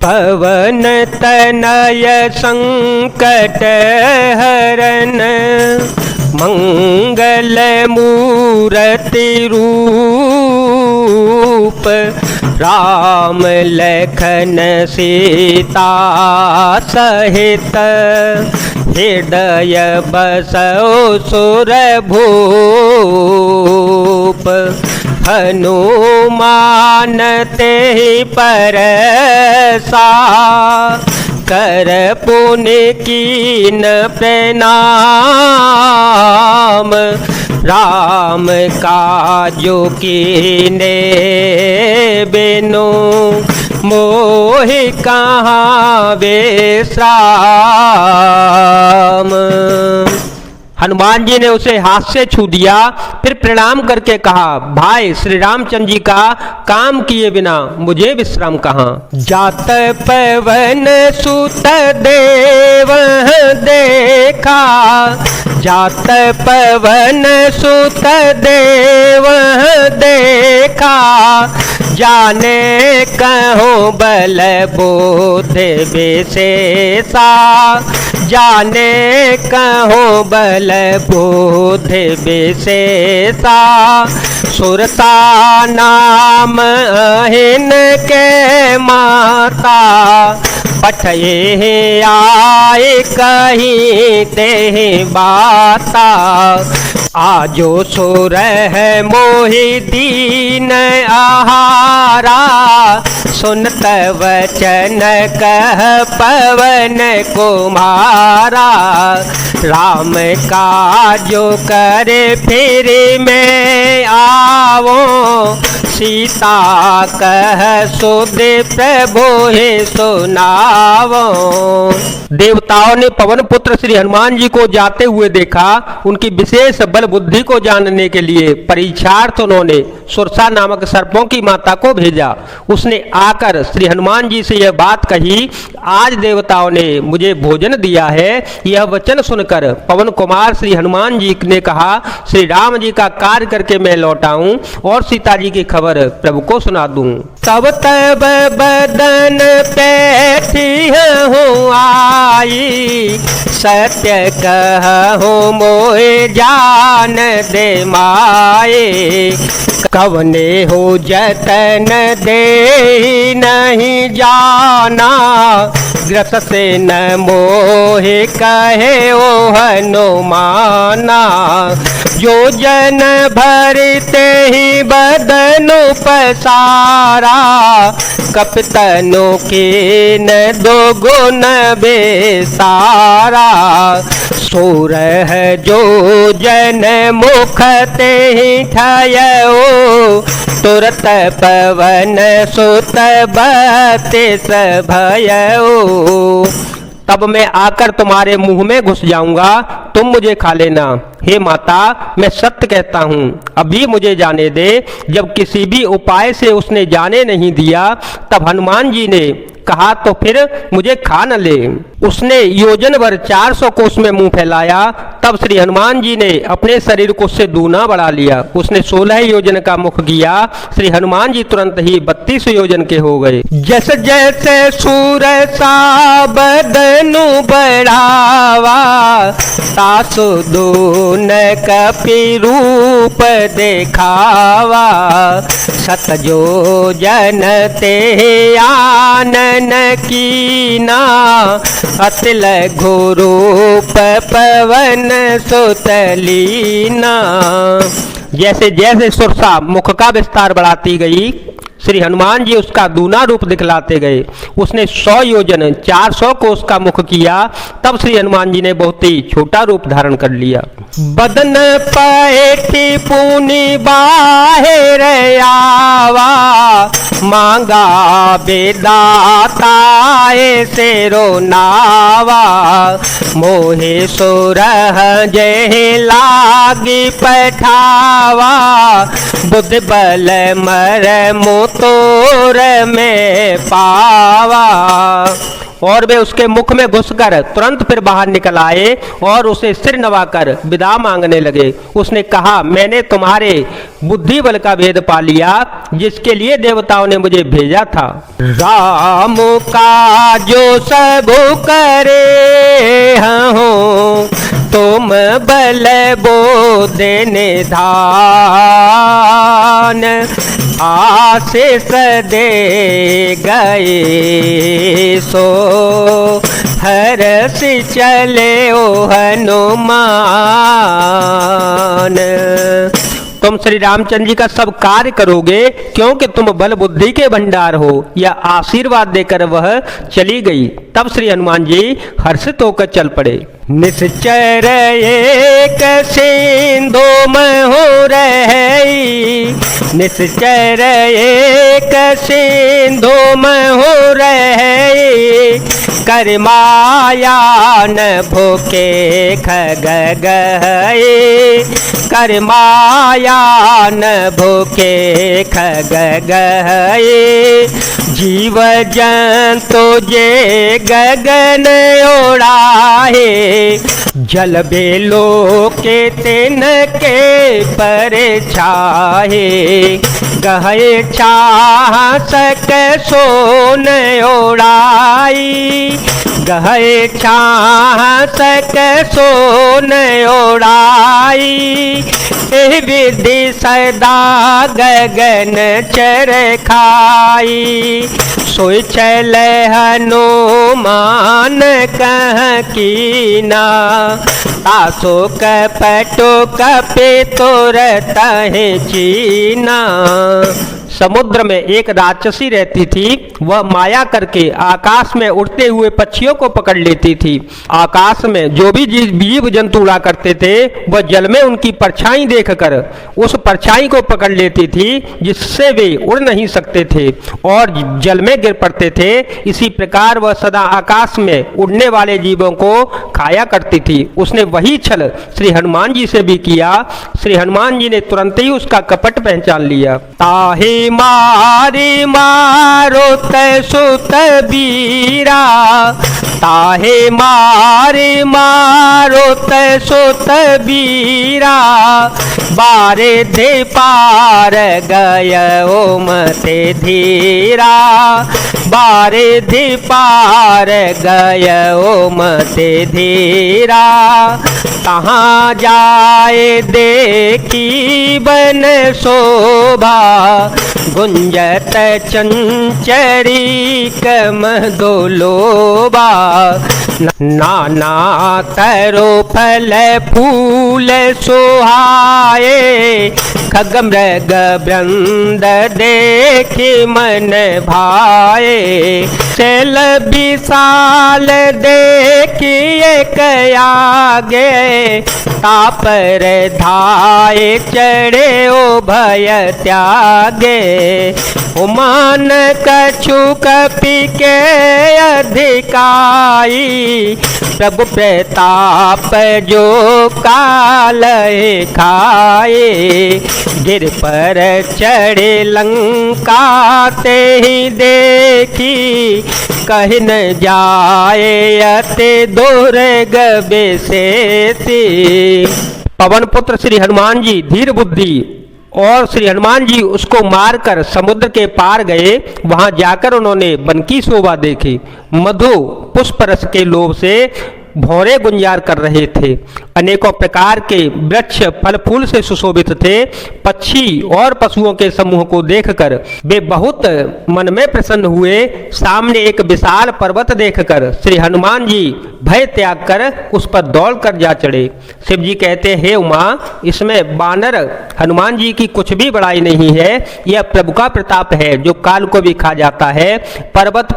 पवन तनय संकट हरन, मंगल मूर्ति रूप, राम लखन सीता सहित, हृदय बसौ सुर भूप, हनुमान तेहि परसा, कर पुनि कीन प्रणाम, राम काजो कीने बिनु, मोहि कहाँ विश्राम। हनुमान जी ने उसे हाथ से छू दिया, फिर प्रणाम करके कहा, भाई श्री रामचंद्र जी का काम किए बिना मुझे विश्राम कहाँ। जात पवन सुत देव देखा, जात पवन सुत देव देखा, जाने कहो बल बोधि विशेषा, जाने कहो बल बोधि विशेषा, सुरता नाम अहिन के माता, पठये आए कहीं ते बाता, आजो सुर है मोहि दीन आहारा, सुनत वचन कह पवन कुमारा, राम काजो करे फिर में आवो, सीता कह सुध प्रभु हे सुनावो। देवताओं ने पवन पुत्र श्री हनुमान जी को जाते हुए देखा। उनकी विशेष बल बुद्धि को जानने के लिए परीक्षार्थ उन्होंने सुरसा नामक सर्पों की माता को भेजा। उसने आकर श्री हनुमान जी से यह बात कही, आज देवताओं ने मुझे भोजन दिया है। यह वचन सुनकर पवन कुमार श्री हनुमान जी ने कहा, श्री राम जी का कार्य करके मैं लौटाऊं और सीता जी की खबर प्रभु को सुना दूं। तब तब बदन पैठी हूँ आई, सत्य कहूँ मोहे जान दे माए, कवने हो जतन दे नहीं जाना, ग्रस से न मोहे कहे ओ हनुमाना, जो जन भरते ही बदनु पसारा, कपतनु के न दो गुण बेसारा, सोर है जो जन मुख ते ही ठयो, तुरत पवन सुत बतिस भयो, तब मैं आकर तुम्हारे मुंह में घुस जाऊंगा, तुम मुझे खा लेना। हे माता, मैं सत्य कहता हूँ, अभी मुझे जाने दे। जब किसी भी उपाय से उसने जाने नहीं दिया, तब हनुमान जी ने कहा तो फिर मुझे खा न ले। उसने योजन भर 400 कोस में मुंह फैलाया, तब श्री हनुमान जी ने अपने शरीर को उससे दूना बढ़ा लिया। उसने 16 योजन का मुख किया। श्री हनुमान जी तुरंत ही 32 योजन के हो गए। जैसे जैसे सूर सा बदनु बढ़ावा, तासु दून कपि रूप देखावा, सत जो जन ते आनन कीना, अतिल घोरूप पवन सुतलीना। जैसे जैसे सुरसा मुख का विस्तार बढ़ाती गई, श्री हनुमान जी उसका दूना रूप दिखलाते गए। उसने 100 योजन 400 कोस का मुख किया, तब श्री हनुमान जी ने बहुत ही छोटा रूप धारण कर लिया। बदन पैठी पुनि बाहिर आवा, मांगा बेदाता से रोनावा, मोहे सुरह जय लागी पठावा, बुद्ध बल मर मोतोर में पावा। और वे उसके मुख में घुसकर तुरंत फिर बाहर निकल आए और उसे सिर नवाकर विदा मांगने लगे। उसने कहा, मैंने तुम्हारे बुद्धि बल का भेद पा लिया जिसके लिए देवताओं ने मुझे भेजा था। राम का जो सब करे हूँ, तुम बल बोधे निधान, आशीष दे गए सो हर्ष चले ओ हनुमान। तुम श्री रामचंद्र जी का सब कार्य करोगे क्योंकि तुम बल बुद्धि के भंडार हो। यह आशीर्वाद देकर वह चली गई। तब श्री हनुमान जी हर्षित होकर चल पड़े। निश्चर एक सिंधु महु रही, निश्चर एक सिंधु महु रही, कर माया न भूखे खग गए, कर माया न भूखे खग गए, जीव जंतु जे गगन ओढ़ाए, जल बेलो के तिन के पर छाहे, गहे छाह सक सोन ओढ़ाई, गहे छाह सक सोन ओढ़ाई, एह विधि सदा गगन चर खाई, सोई चल हनुमान कह कीना, तासो कपटो कपे तोरत है चीना। समुद्र में एक राक्षसी रहती थी। वह माया करके आकाश में उड़ते हुए पक्षियों को पकड़ लेती थी। आकाश में जो भी जीव जंतु उड़ा करते थे वह जल में उनकी परछाई देखकर उस परछाई को पकड़ लेती थी, जिससे वे उड़ नहीं सकते थे और जल में गिर पड़ते थे। इसी प्रकार वह सदा आकाश में उड़ने वाले जीवों को खाया करती थी। उसने वही छल श्री हनुमान जी से भी किया। श्री हनुमान जी ने तुरंत ही उसका कपट पहचान लिया। ताहे मारी मारो सुत बीरा, ताहे मारी मारो सुत बीरा, बारे दे पार गय ओ मते धीरा, बारे दे पार गय ओ मते धीरा, कहाँ जाए देखी बन शोभा, गुंजत चंचरी कम दोलोबा, नाना तरो फल फूल सुहाए, खग मृग वृंद देखे मन भाए, शैल विशाल देखिए कयागे, तापर धाये चढ़े ओ भय त्यागे, उमान कछु कपि के अधिकाई, प्रभु प्रताप जो काल खाए, गिर पर चढ़े लंका ते ही देखी, कहीं न जाए अति दुर्ग बेसेती। पवन पुत्र श्री हनुमान जी धीर बुद्धि और श्री हनुमान जी उसको मारकर समुद्र के पार गए। वहां जाकर उन्होंने वन की शोभा देखी। मधु पुष्प रस के लोभ से भौरे गुंजार कर रहे थे। अनेकों प्रकार के वृक्ष फल फूल से सुशोभित थे। पक्षी और पशुओं के समूह को देखकर वे बहुत मन में प्रसन्न हुए। सामने एक विशाल पर्वत देखकर श्री हनुमान जी भय त्याग कर उस पर दौड़ कर जा चढ़े। शिव जी कहते हैं, हे उमा, इसमें बानर हनुमान जी की कुछ भी बड़ाई नहीं है। यह प्रभु का प्रताप है जो काल को भी खा जाता है। पर्वत